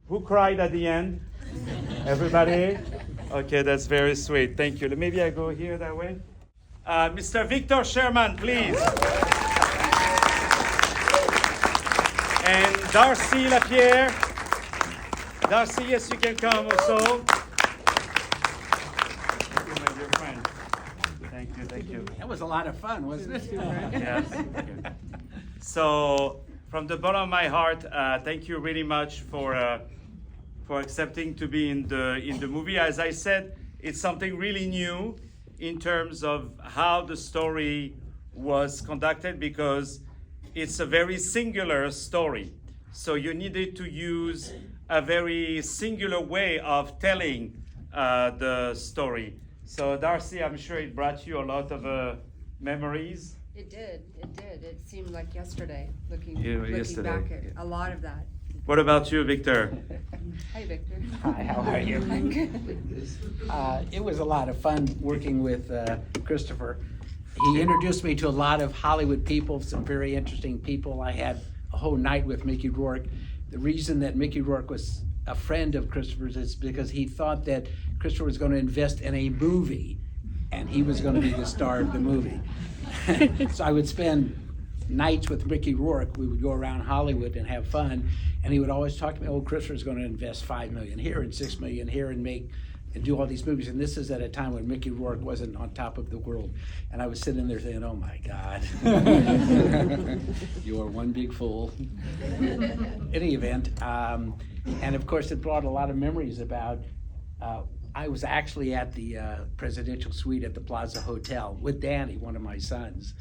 Who cried at the end? Everybody? Okay, that's very sweet. Thank you. Maybe I go here that way. Mr. Victor Sherman, please. And Darcy Lapier. Darcy, yes, you can come also. Thank you, my dear friend. Thank you. That was a lot of fun, wasn't it? Yes. Thank you. So, from the bottom of my heart, thank you really much for accepting to be in the movie. As I said, it's something really new in terms of how the story was conducted, because it's a very singular story. So you needed to use a very singular way of telling the story. So Darcy, I'm sure it brought you a lot of memories. It did. It seemed like yesterday, looking yesterday. back at a lot of that. What about you, Victor? Hi, Victor. Hi, how are you? I'm good. It was a lot of fun working with Christopher. He introduced me to a lot of Hollywood people, some very interesting people. I had a whole night with Mickey Rourke. The reason that Mickey Rourke was a friend of Christopher's is because he thought that Christopher was going to invest in a movie and he was going to be the star of the movie. So I would spend nights with Mickey Rourke. We would go around Hollywood and have fun, and he would always talk to me, oh, Christopher's going to invest $5 million here and $6 million here and do all these movies. And this is at a time when Mickey Rourke wasn't on top of the world. And I was sitting there thinking, oh my God, you are one big fool. Any event, and of course it brought a lot of memories about, I was actually at the presidential suite at the Plaza Hotel with Danny, one of my sons.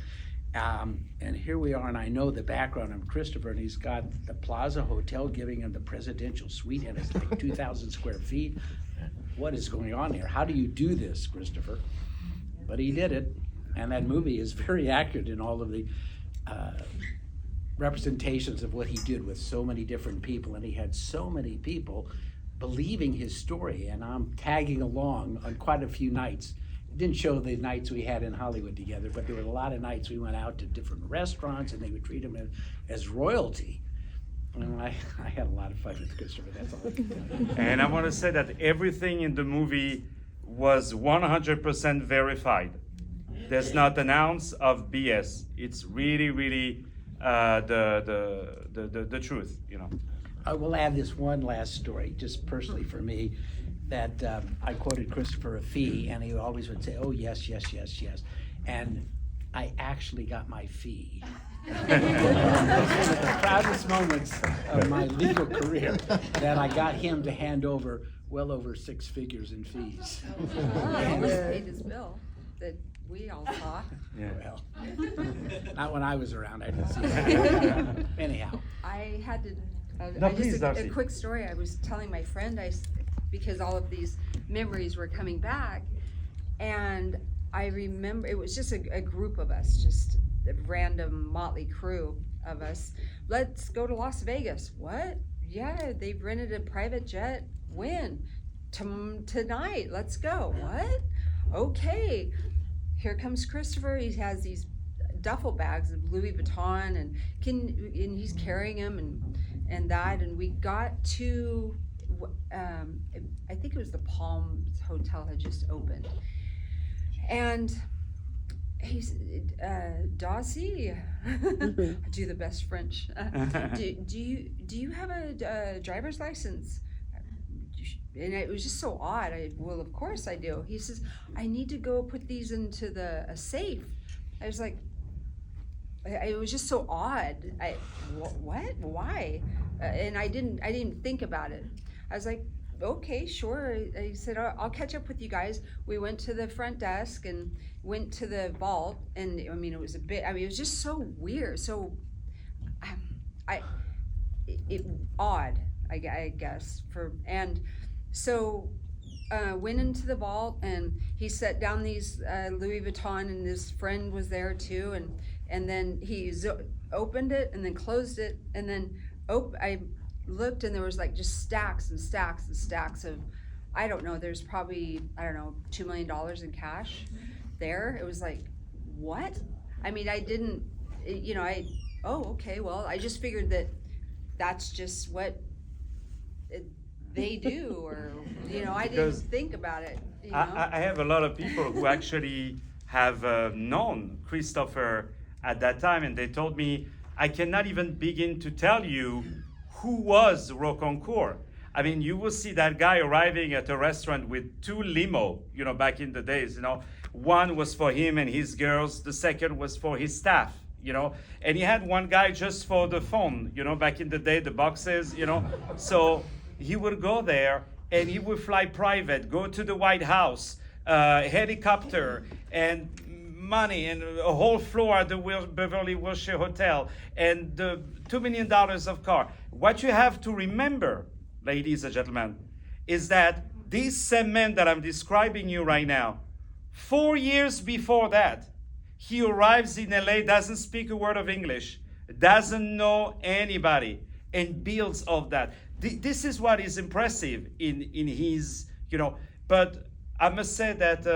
And here we are, and I know the background of Christopher, and he's got the Plaza Hotel giving him the presidential suite, and it's like 2,000 square feet. What is going on here? How do you do this, Christopher? But he did it, and that movie is very accurate in all of the representations of what he did with so many different people, and he had so many people believing his story, and I'm tagging along on quite a few nights. It didn't show the nights we had in Hollywood together, but there were a lot of nights we went out to different restaurants and they would treat him as royalty. And I had a lot of fun with Christopher, that's all I can tell you. And I want to say that everything in the movie was 100% verified. There's not an ounce of BS. It's really, really the truth, you know. I will add this one last story, just personally for me, that I quoted Christopher a fee, and he always would say, oh, yes, yes, yes, yes. And I actually got my fee. One of the proudest moments of my legal career, that I got him to hand over well over 6 figures in fees. He almost paid his bill that we all saw. Yeah. Well, not when I was around, I didn't see that. Anyhow. I had to. No, please, Darcy. A quick story. I was telling my friend, because all of these memories were coming back, and I remember it was just a group of us, just a random motley crew of us. Let's go to Las Vegas. What? Yeah, they've rented a private jet. When? Tonight. Let's go. What? Okay. Here comes Christopher. He has these duffel bags of Louis Vuitton, and he's carrying them and that. And we got to, I think it was the Palms Hotel had just opened, and he's Darcy. I do the best French. Do you have a driver's license? And it was just so odd. Well, of course I do. He says, I need to go put these into a safe. I was like, it was just so odd. What? Why? And I didn't think about it. I was like, okay, sure. I said, I'll catch up with you guys. We went to the front desk and went to the vault, and I mean, it was just so weird. So, odd, I guess. So went into the vault, and he set down these Louis Vuitton, and his friend was there too, and then he opened it and then closed it, and then I looked, and there was like just stacks and stacks and stacks of, I don't know, there's probably, I don't know, $2 million in cash there. It was like, what? I mean, I didn't, okay, well, I just figured that's just what they do, or, you know, I didn't Because think about it, you know? I have a lot of people who actually have known Christopher at that time, and they told me, I cannot even begin to tell you who was ROCANCOURT. I mean, you will see that guy arriving at a restaurant with 2 limo, you know, back in the days, you know. One was for him and his girls, the second was for his staff, you know. And he had one guy just for the phone, you know, back in the day, the boxes, you know. So he would go there and he would fly private, go to the White House, helicopter, and money, and a whole floor at the Beverly Wilshire Hotel, and the $2 million of car. What you have to remember, ladies and gentlemen, is that this same man that I'm describing you right now, 4 years before that, he arrives in LA, doesn't speak a word of English, doesn't know anybody, and builds off that. This is what is impressive in his, you know, but I must say that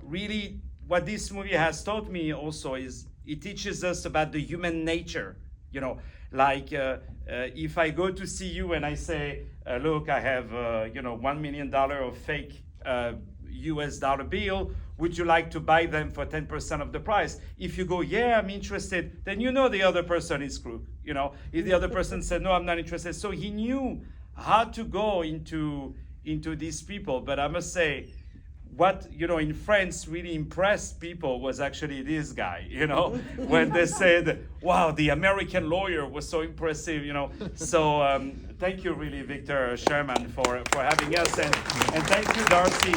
really what this movie has taught me also is it teaches us about the human nature, you know, like if I go to see you and I say, look, I have, you know, $1 million of fake US dollar bill, would you like to buy them for 10% of the price? If you go, yeah, I'm interested, then you know the other person is crook, you know. If the other person said, no, I'm not interested. So he knew how to go into these people. But I must say, what, you know, in France really impressed people was actually this guy, you know, when they said, wow, the American lawyer was so impressive, you know. So thank you really, Victor Sherman, for having us, and thank you, Darcy.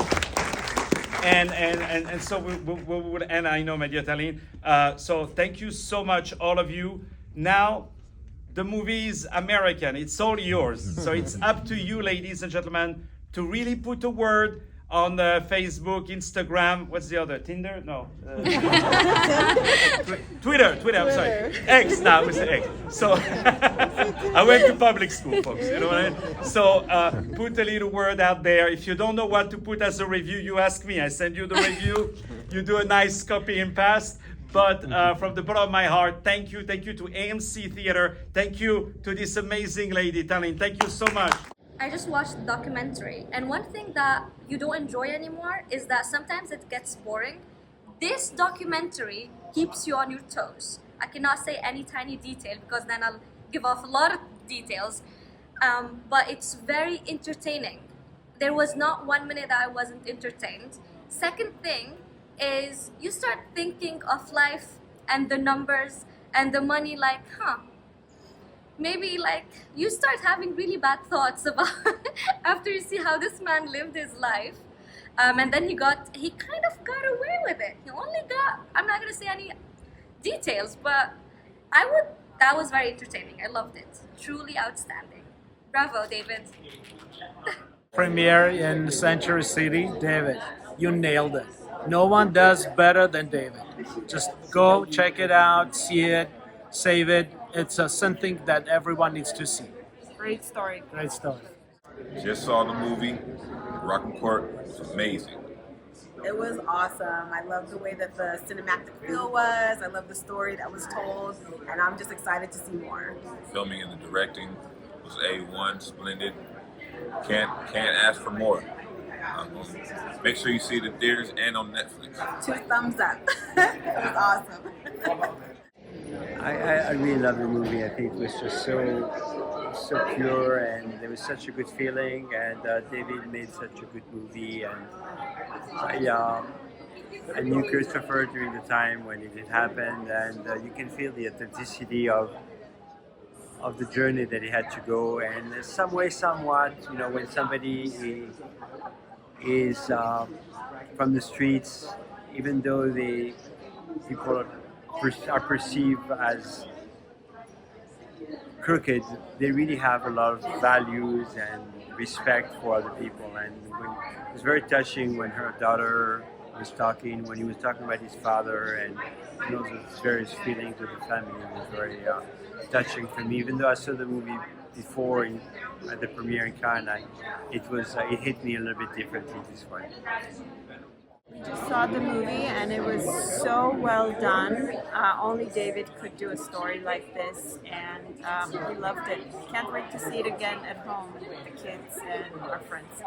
And so we would end, I know, Mediataline. So thank you so much, all of you. Now, the movie is American. It's all yours. So it's up to you, ladies and gentlemen, to really put a word on Facebook, Instagram, what's the other? Tinder? No. Twitter, I'm sorry. X now, we say X. So I went to public school, folks, you know what I mean? So put a little word out there. If you don't know what to put as a review, you ask me. I send you the review. You do a nice copy and paste. But from the bottom of my heart, thank you. Thank you to AMC Theater. Thank you to this amazing lady, Talin. Thank you so much. I just watched the documentary, and one thing that you don't enjoy anymore is that sometimes it gets boring. This documentary keeps you on your toes. I cannot say any tiny detail because then I'll give off a lot of details, but it's very entertaining. There was not 1 minute that I wasn't entertained. Second thing is you start thinking of life and the numbers and the money like, maybe like you start having really bad thoughts about after you see how this man lived his life, and then he kind of got away with it. He only got, I'm not gonna say any details, but that was very entertaining. I loved it. Truly outstanding. Bravo, David. Premiere in Century City, David, you nailed it. No one does better than David. Just go check it out, see it, save it. It's something that everyone needs to see. Great story. Great story. Just saw the movie. ROCANCOURT was amazing. It was awesome. I love the way that the cinematic feel was. I love the story that was told, and I'm just excited to see more. Filming and the directing was A1, splendid. Can't ask for more. Make sure you see it in theaters and on Netflix. 2 thumbs up. It was awesome. I really love the movie. I think it was just so pure, and there was such a good feeling, and David made such a good movie, and I knew Christopher during the time when it happened, and you can feel the authenticity of the journey that he had to go, and in some way, somewhat, you know, when somebody is from the streets, even though people are perceived as crooked, they really have a lot of values and respect for other people. And it was very touching when her daughter was talking, when he was talking about his father, and you know, those various feelings of the family. It was very touching for me. Even though I saw the movie before at the premiere in Cannes, it hit me a little bit differently this one. We just saw the movie and it was so well done. Only David could do a story like this, and we loved it. Can't wait to see it again at home with the kids and our friends.